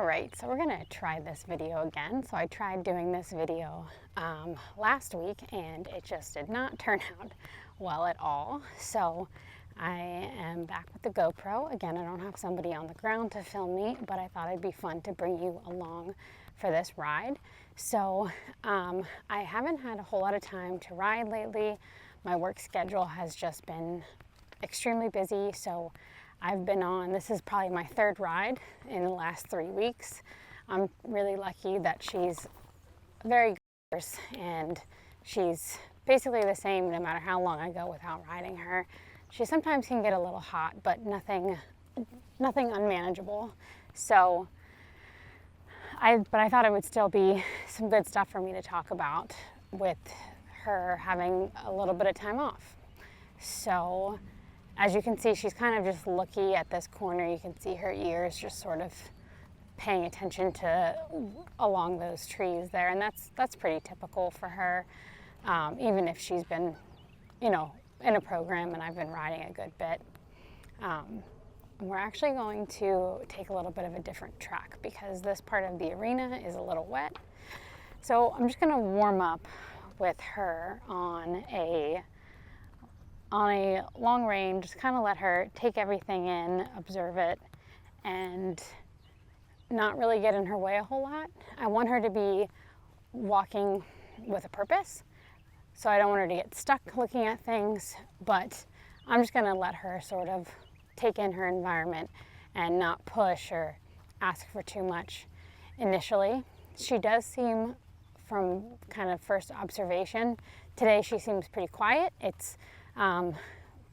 Alright, so we're gonna try this video again. So I tried doing this video last week and it just did not turn out well at all. So I am back with the GoPro. Again, I don't have somebody on the ground to film me, but I thought it'd be fun to bring you along for this ride. So I haven't had a whole lot of time to ride lately. My work schedule has just been extremely busy, so I've been on, this is probably my third ride in the last 3 weeks. I'm really lucky that she's very good and she's basically the same no matter how long I go without riding her. She sometimes can get a little hot, but nothing unmanageable. So I thought it would still be some good stuff for me to talk about with her having a little bit of time off. So as you can see, she's kind of just looky at this corner. You can see her ears just sort of paying attention to along those trees there, and that's pretty typical for her, even if she's been, in a program and I've been riding a good bit. We're actually going to take a little bit of a different track because this part of the arena is a little wet. So I'm just going to warm up with her on a long range, just kind of let her take everything in, observe it, and not really get in her way a whole lot. I want her to be walking with a purpose, so I don't want her to get stuck looking at things, but I'm just going to let her sort of take in her environment and not push or ask for too much initially. She does seem, from kind of first observation, today she seems pretty quiet. It's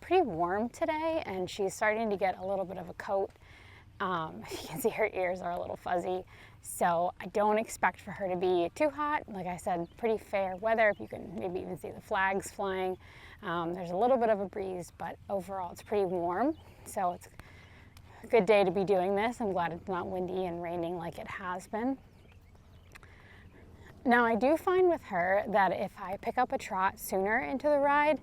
pretty warm today and she's starting to get a little bit of a coat. You can see her ears are a little fuzzy, so I don't expect for her to be too hot. Like I said, pretty fair weather. You can maybe even see the flags flying. There's a little bit of a breeze, but overall it's pretty warm, so it's a good day to be doing this. I'm glad it's not windy and raining like it has been. Now I do find with her that if I pick up a trot sooner into the ride,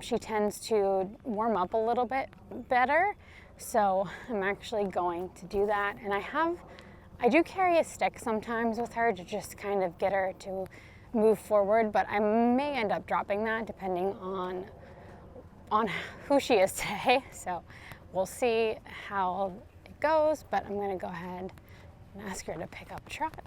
she tends to warm up a little bit better. So I'm actually going to do that. And I do carry a stick sometimes with her to just kind of get her to move forward, but I may end up dropping that depending on who she is today. So we'll see how it goes, but I'm going to go ahead and ask her to pick up a trot.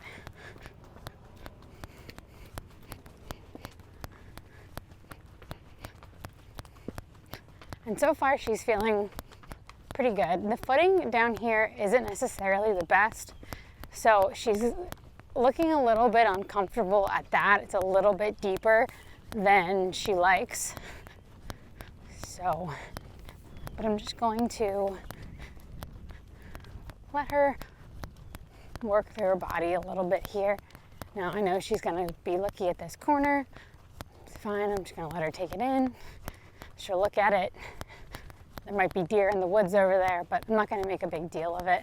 And so far she's feeling pretty good. The footing down here isn't necessarily the best, so she's looking a little bit uncomfortable at that. It's a little bit deeper than she likes. So, but I'm just going to let her work through her body a little bit here. Now I know she's gonna be looky at this corner. It's fine, I'm just gonna let her take it in. She'll look at it. There might be deer in the woods over there, but I'm not going to make a big deal of it.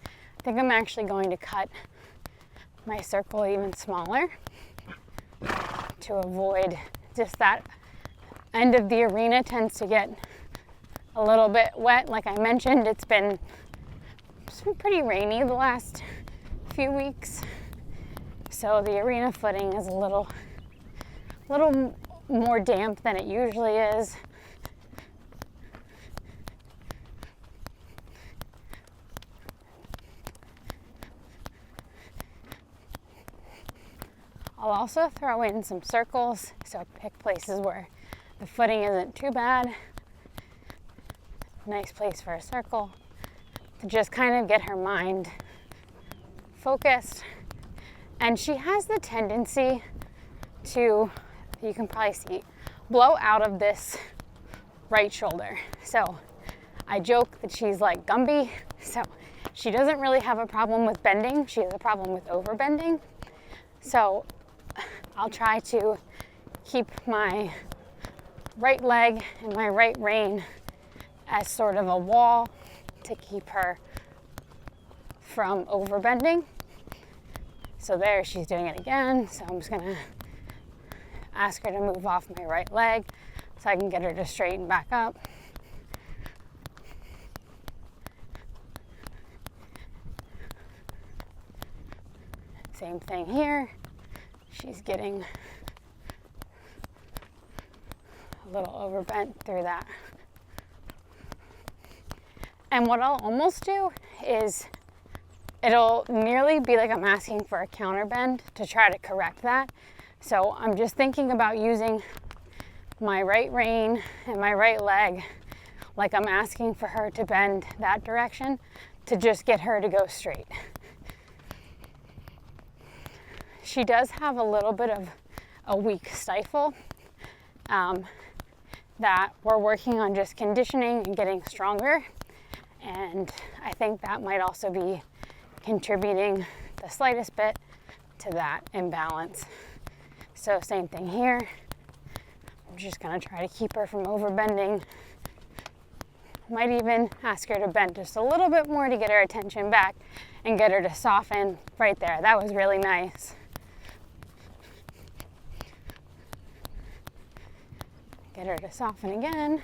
I think I'm actually going to cut my circle even smaller to avoid just that end of the arena tends to get a little bit wet. Like I mentioned, it's been pretty rainy the last few weeks, so the arena footing is a little more damp than it usually is. I'll also throw in some circles, so pick places where the footing isn't too bad. Nice place for a circle to just kind of get her mind focused. And she has the tendency to, you can probably see, blow out of this right shoulder. So I joke that she's like Gumby. So she doesn't really have a problem with bending. She has a problem with overbending. So I'll try to keep my right leg and my right rein as sort of a wall to keep her from overbending. So there, she's doing it again. So I'm just gonna ask her to move off my right leg so I can get her to straighten back up. Same thing here. She's getting a little overbent through that. And what I'll almost do is it'll nearly be like I'm asking for a counter bend to try to correct that. So I'm just thinking about using my right rein and my right leg like I'm asking for her to bend that direction to just get her to go straight. She does have a little bit of a weak stifle that we're working on just conditioning and getting stronger. And I think that might also be contributing the slightest bit to that imbalance. So same thing here. I'm just gonna try to keep her from overbending. Might even ask her to bend just a little bit more to get her attention back and get her to soften right there. That was really nice. Get her to soften again.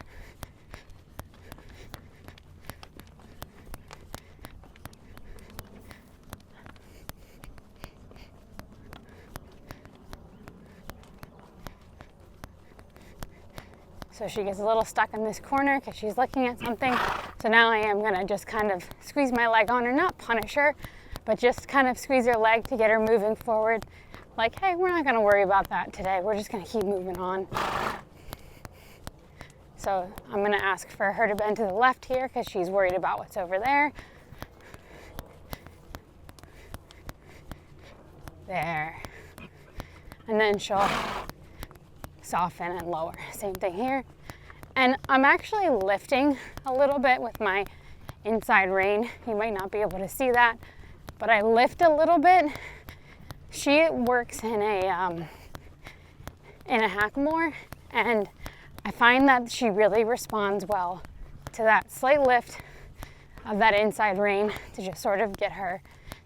So she gets a little stuck in this corner because she's looking at something. So now I am gonna just kind of squeeze my leg on her, not punish her, but just kind of squeeze her leg to get her moving forward. Like, hey, we're not gonna worry about that today. We're just gonna keep moving on. So I'm gonna ask for her to bend to the left here because she's worried about what's over there. There. And then she'll soften and lower. Same thing here. And I'm actually lifting a little bit with my inside rein. You might not be able to see that, but I lift a little bit. She works in a hackamore, and I find that she really responds well to that slight lift of that inside rein to just sort of get her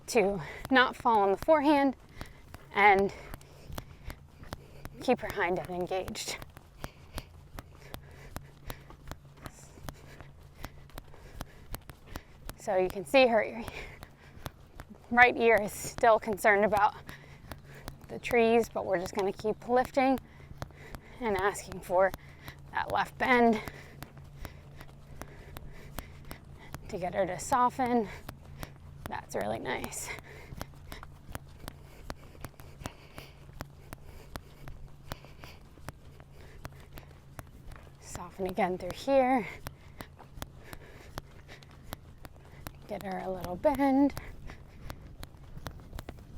to not fall on the forehand and keep her hind end engaged. So you can see her right ear is still concerned about the trees, but we're just going to keep lifting and asking for that left bend to get her to soften. That's really nice. Soften again through here. Get her a little bend.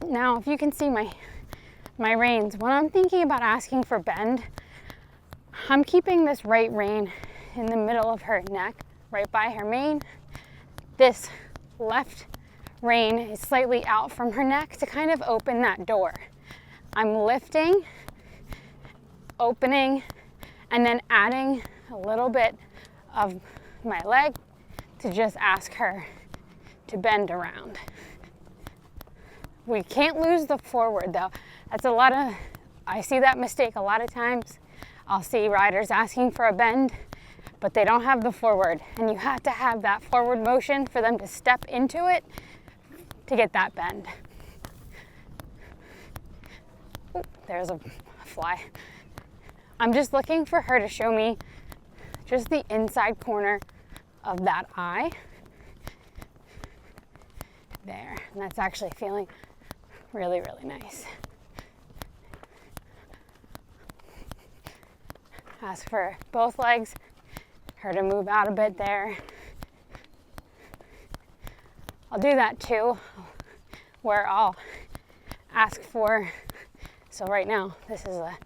Now, if you can see my reins, when I'm thinking about asking for bend, I'm keeping this right rein in the middle of her neck, right by her mane. This left rein is slightly out from her neck to kind of open that door. I'm lifting, opening, and then adding a little bit of my leg to just ask her to bend around. We can't lose the forward though. I see that mistake a lot of times. I'll see riders asking for a bend, but they don't have the forward, and you have to have that forward motion for them to step into it to get that bend. Ooh, there's a fly. I'm just looking for her to show me just the inside corner of that eye. There, and that's actually feeling really, really nice. Ask for both legs, her to move out a bit there. I'll do that too, where I'll ask for, so right now this is a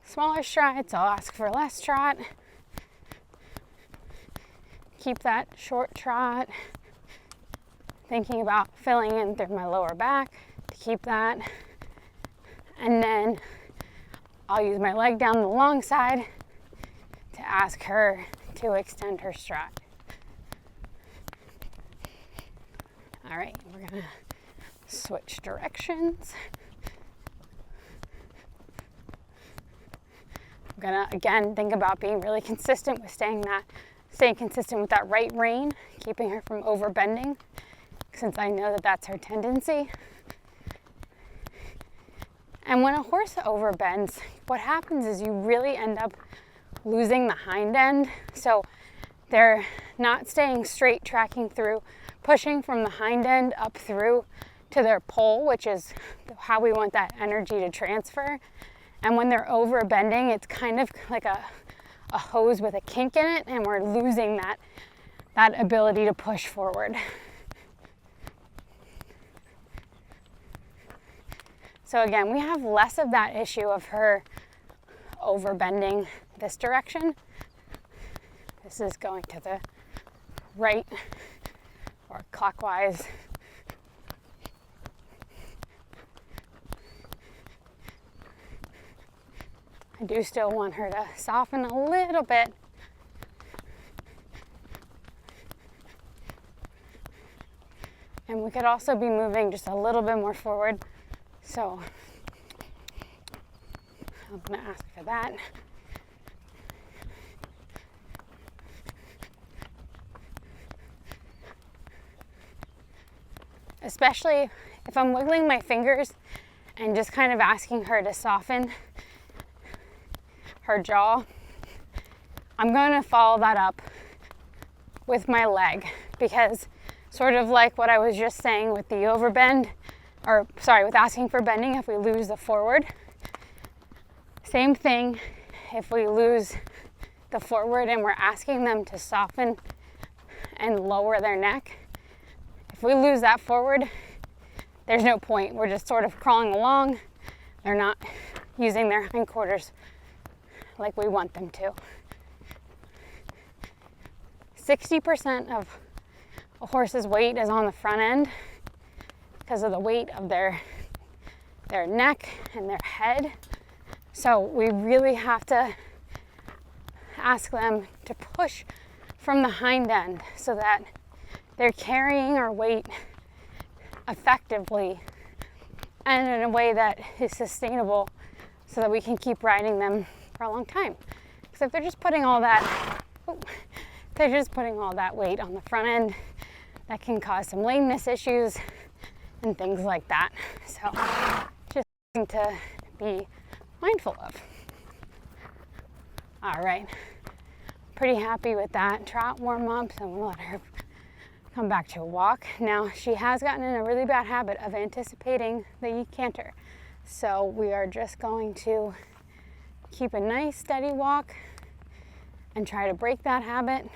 smaller stride, so I'll ask for less trot. Keep that short trot. Thinking about filling in through my lower back to keep that. And then I'll use my leg down the long side to ask her to extend her stride. All right, we're gonna switch directions. I'm gonna, again, think about being really consistent with staying consistent with that right rein, keeping her from overbending, since I know that that's her tendency. And when a horse overbends, what happens is you really end up losing the hind end. So they're not staying straight, tracking through, pushing from the hind end up through to their pole, which is how we want that energy to transfer. And when they're overbending, it's kind of like a hose with a kink in it, and we're losing that ability to push forward. So again, we have less of that issue of her overbending this direction. This is going to the right or clockwise. I do still want her to soften a little bit. And we could also be moving just a little bit more forward. So I'm going to ask for that. Especially if I'm wiggling my fingers and just kind of asking her to soften her jaw, I'm going to follow that up with my leg, because sort of like what I was just saying with the overbend, with asking for bending if we lose the forward. Same thing if we lose the forward and we're asking them to soften and lower their neck. If we lose that forward, there's no point. We're just sort of crawling along. They're not using their hindquarters like we want them to. 60% of a horse's weight is on the front end because of the weight of their neck and their head. So we really have to ask them to push from the hind end so that they're carrying our weight effectively and in a way that is sustainable so that we can keep riding them for a long time. Because if they're just putting all that weight on the front end, that can cause some lameness issues and things like that. So just something to be mindful of. All right, pretty happy with that trot warm up, so I'm gonna let her come back to a walk. Now she has gotten in a really bad habit of anticipating the canter. So we are just going to keep a nice steady walk and try to break that habit.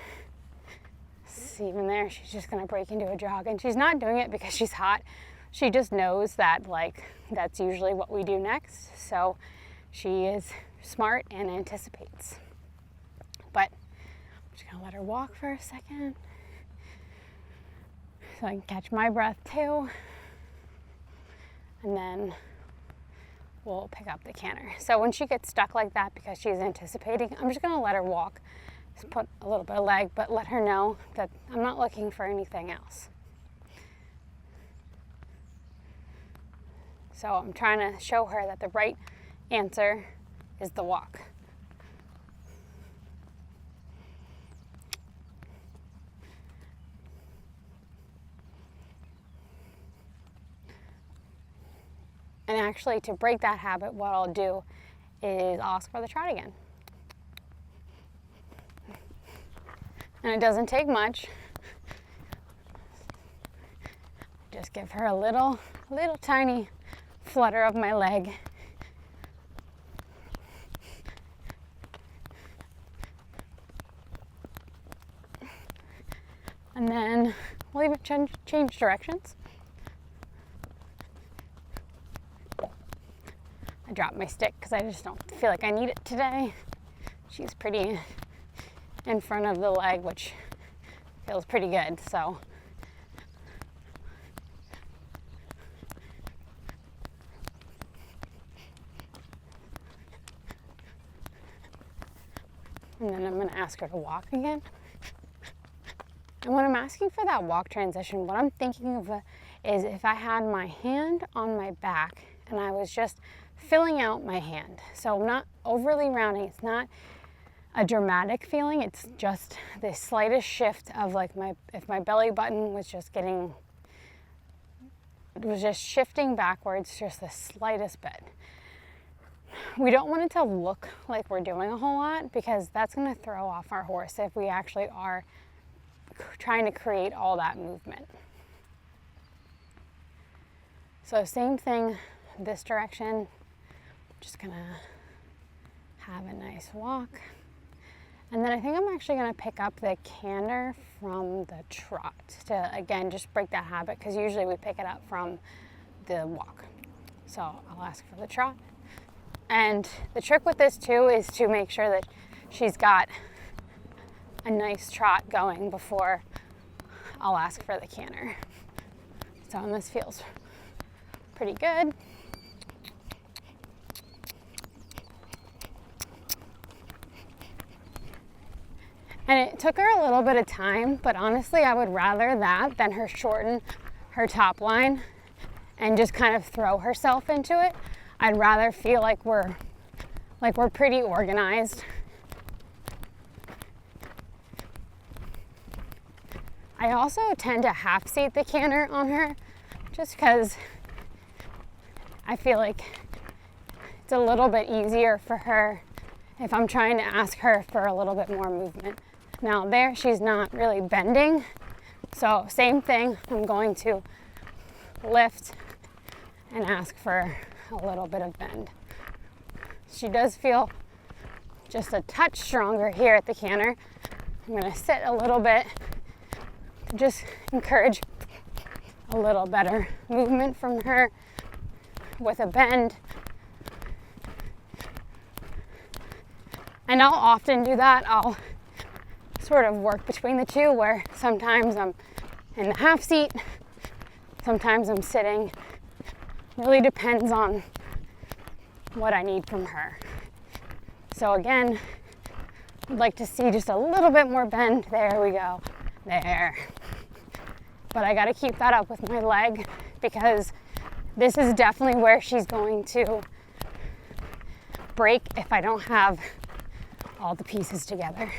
See, even there, she's just gonna break into a jog, and she's not doing it because she's hot. She just knows that that's usually what we do next. So she is smart and anticipates. But I'm just gonna let her walk for a second so I can catch my breath too. And then we'll pick up the canter. So when she gets stuck like that because she's anticipating, I'm just gonna let her walk. Just put a little bit of leg, but let her know that I'm not looking for anything else. So I'm trying to show her that the right answer is the walk. And actually, to break that habit, what I'll do is I'll ask for the trot again. And it doesn't take much. Just give her a little tiny flutter of my leg. And then we'll even change directions. I dropped my stick because I just don't feel like I need it today. She's pretty in front of the leg, which feels pretty good, so. And then I'm gonna ask her to walk again. And when I'm asking for that walk transition, what I'm thinking of is if I had my hand on my back and I was just filling out my hand. So I'm not overly rounding, it's not a dramatic feeling, it's just the slightest shift of if my belly button was just shifting backwards just the slightest bit. we don't want it to look like we're doing a whole lot, because that's going to throw off our horse if we actually are trying to create all that movement. So same thing this direction. Just going to have a nice walk. And then I think I'm actually going to pick up the canter from the trot to, again, just break that habit, because usually we pick it up from the walk. So I'll ask for the trot. And the trick with this too is to make sure that she's got a nice trot going before I'll ask for the canter. So, and this feels pretty good. And it took her a little bit of time, but honestly, I would rather that than her shorten her top line and just kind of throw herself into it. I'd rather feel like we're pretty organized. I also tend to half seat the canter on her, just because I feel like it's a little bit easier for her if I'm trying to ask her for a little bit more movement. Now there, she's not really bending, so same thing, I'm going to lift and ask for a little bit of bend. She does feel just a touch stronger here at the canter. I'm going to sit a little bit to just encourage a little better movement from her with a bend. And I'll often do that. I'll sort of work between the two, where sometimes I'm in the half seat, sometimes I'm sitting. Really depends on what I need from her. So again, I'd like to see just a little bit more bend. There we go. There. But I got to keep that up with my leg, because this is definitely where she's going to break if I don't have all the pieces together.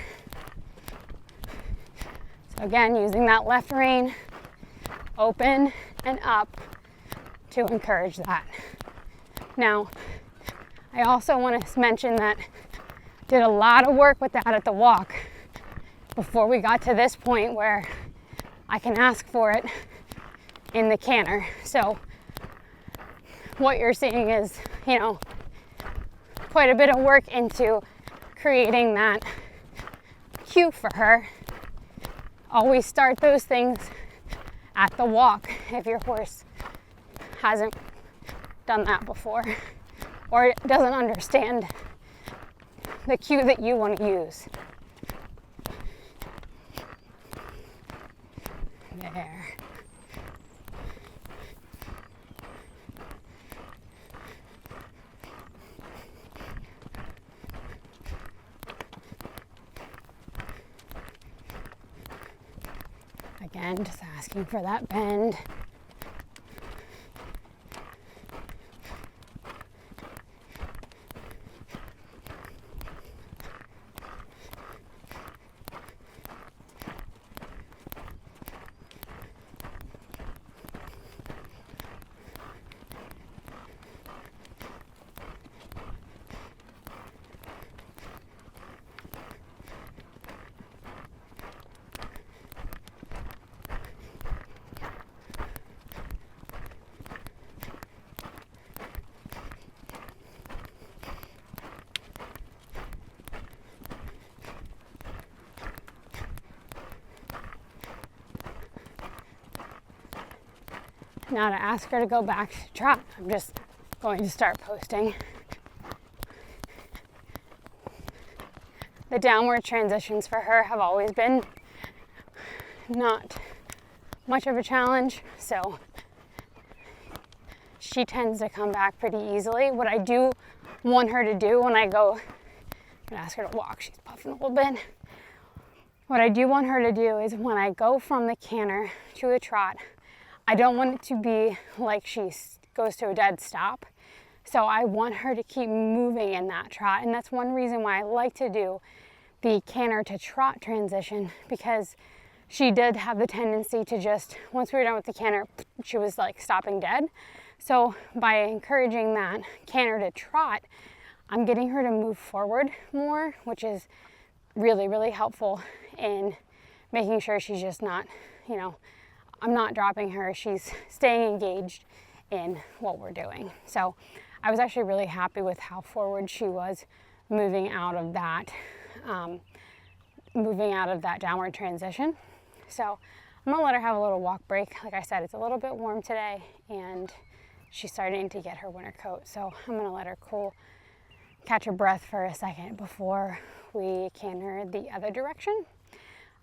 So again, using that left rein, open and up to encourage that. Now, I also want to mention that I did a lot of work with that at the walk before we got to this point where I can ask for it in the canter. So what you're seeing is, quite a bit of work into creating that cue for her. Always start those things at the walk if your horse hasn't done that before or doesn't understand the cue that you want to use. There. Again, just asking for that bend. Now to ask her to go back to trot, I'm just going to start posting. The downward transitions for her have always been not much of a challenge, so she tends to come back pretty easily. What I do want her to do when I go, I'm gonna ask her to walk, she's puffing a little bit. What I do want her to do is when I go from the canter to a trot, I don't want it to be like she goes to a dead stop. So I want her to keep moving in that trot. And that's one reason why I like to do the canter to trot transition, because she did have the tendency to just, once we were done with the canter, she was like stopping dead. So by encouraging that canter to trot, I'm getting her to move forward more, which is really, really helpful in making sure she's just not, you know, I'm not dropping her. She's staying engaged in what we're doing. So I was actually really happy with how forward she was moving out of that downward transition. So I'm gonna let her have a little walk break. Like I said, it's a little bit warm today and she's starting to get her winter coat. So I'm gonna let her catch her breath for a second before we canter the other direction.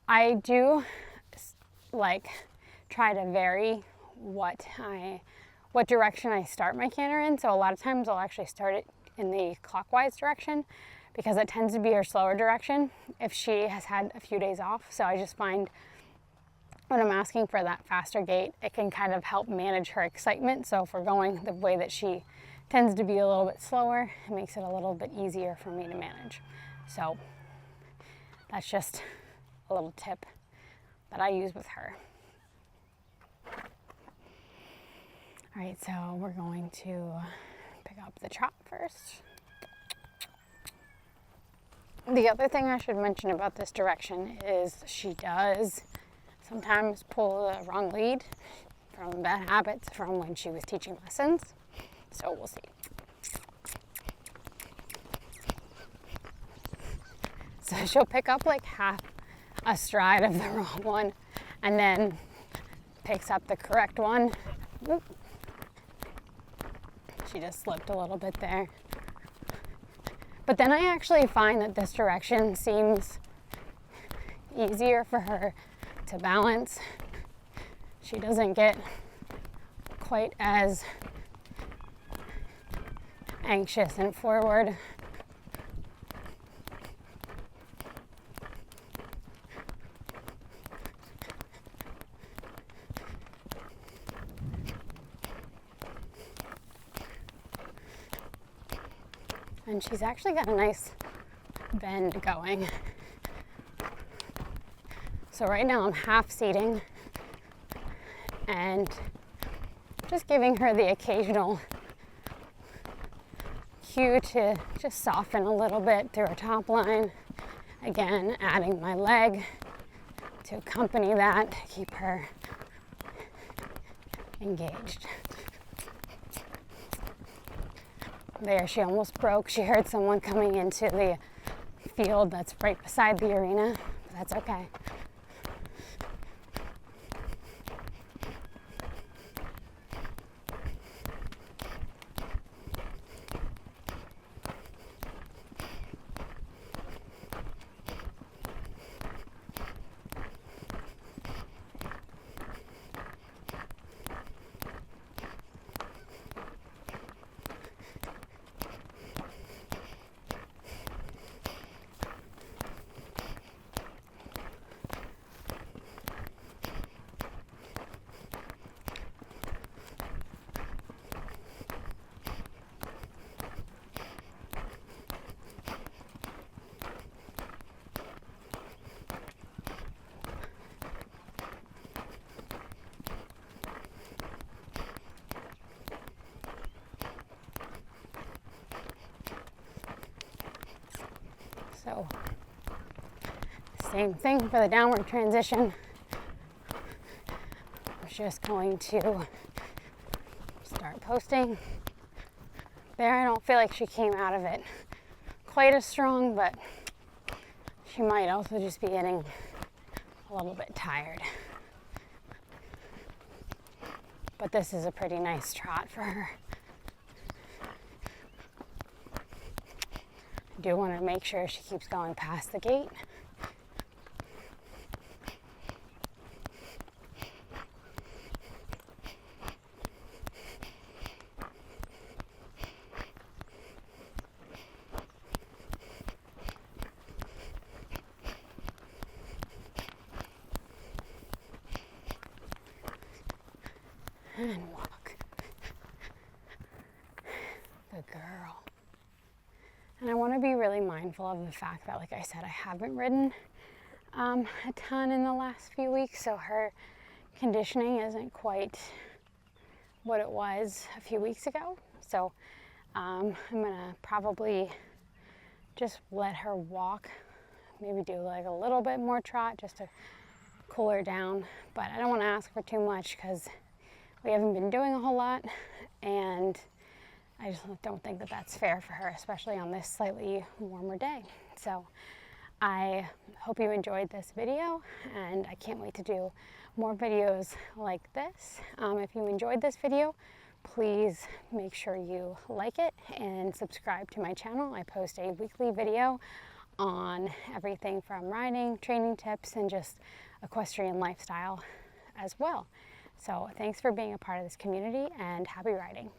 I do try to vary what direction I start my canter in. So a lot of times I'll actually start it in the clockwise direction because it tends to be her slower direction if she has had a few days off. So I just find when I'm asking for that faster gait, it can kind of help manage her excitement. So if we're going the way that she tends to be a little bit slower, it makes it a little bit easier for me to manage. So that's just a little tip that I use with her. All right, so we're going to pick up the trot first. The other thing I should mention about this direction is she does sometimes pull the wrong lead from bad habits from when she was teaching lessons. So we'll see. So she'll pick up like half a stride of the wrong one and then picks up the correct one. Oop. She just slipped a little bit there. But then I actually find that this direction seems easier for her to balance. She doesn't get quite as anxious and forward. And she's actually got a nice bend going. So right now I'm half seating and just giving her the occasional cue to just soften a little bit through her top line. Again, adding my leg to accompany that, to keep her engaged. There, she almost broke. She heard someone coming into the field that's right beside the arena, but that's okay. So, same thing for the downward transition. I'm just going to start posting. There, I don't feel like she came out of it quite as strong, but she might also just be getting a little bit tired. But this is a pretty nice trot for her. I do want to make sure she keeps going past the gate. And walk. Good girl. And I want to be really mindful of the fact that, like I said, I haven't ridden a ton in the last few weeks, so her conditioning isn't quite what it was a few weeks ago. So I'm gonna probably just let her walk, maybe do like a little bit more trot just to cool her down, but I don't want to ask for too much because we haven't been doing a whole lot, and I just don't think that that's fair for her, especially on this slightly warmer day. So I hope you enjoyed this video, and I can't wait to do more videos like this. If you enjoyed this video, please make sure you like it and subscribe to my channel. I post a weekly video on everything from riding, training tips, and just equestrian lifestyle as well. So thanks for being a part of this community, and happy riding.